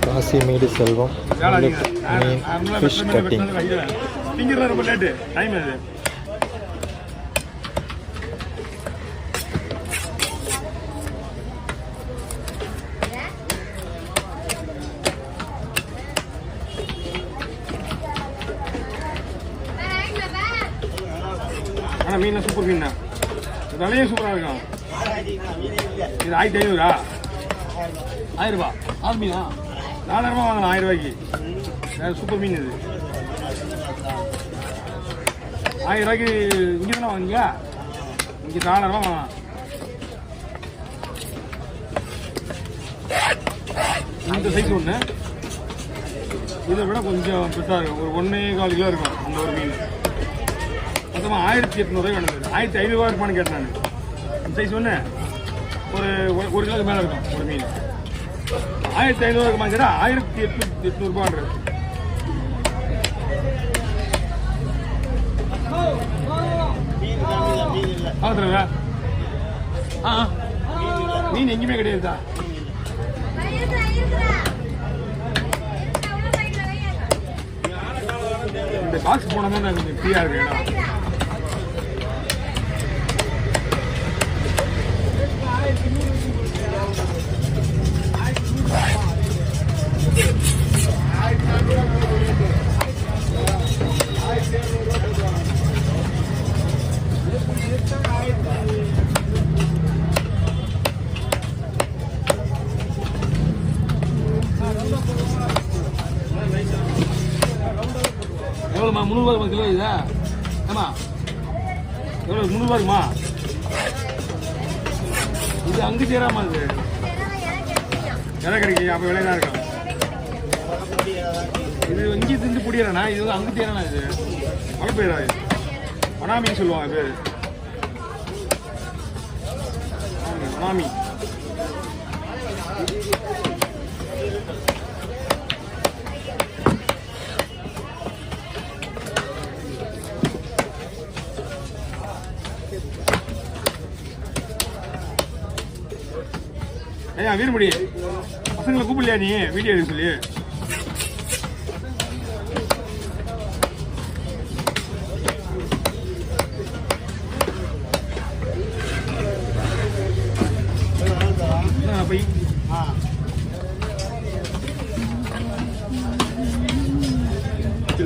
காசிமேடு செல்வம் மீன் fish cutting. ரொம்ப late time அது. ஆனால் மீன்லாம் சூப்பர் மீன் தான், விலையும் சூப்பராக இருக்கும். இது 1500 1000 ஆறு மீனா 4000 வாங்கலாம் 1000 ரூபாய்க்கு. சூப்பர் மீன் இது 1000 ரூபாய்க்கு. இங்கே தானே வாங்குங்க, இங்கே 4000 வாங்கலாம். இந்த சைஸ் ஒன்று, இதை விட கொஞ்சம் பெருசாக இருக்கும், ஒரு 1.25 கிலோ இருக்கும் அந்த ஒரு மீன். மொத்தமாக 1800 வேணும். 1500 இருப்பான்னு கேட்டேன் நான். இந்த சைஸ் ஒன்று ஒரு கிலோக்கு மேலே இருக்கும் ஒரு மீன். 1500 இருக்குமா கேட்டால் 1800 ரூபான்றது. பார்த்துருங்க. மீன் எங்கேயுமே கிடையாதுதா. இந்த பாக்ஸ் போனோம்னா நான் கொஞ்சம் ஃப்ரீயாக இருக்கு இடம். எவ்வளோமா? 300 கிலோ இதா? ஆமா, எவ்வளோ? 300 இருக்குமா? இது அங்கு சேராமா? இது எதை கிடைக்கும்? அப்போ விலை தான் இருக்கும். இது இங்கே திண்டு பிடிக்கிறேண்ணா, இது வந்து அங்கு சேரானா? இது மழை பெய்யாது, மனாமின்னு சொல்லுவாங்க பேர். மனாமி. ஐயா வீரமுடி, பசங்களை கூப்பிடலையா நீ வீடியோ எடுக்க சொல்லி?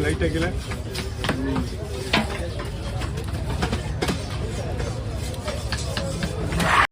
லைட் ஆக்கல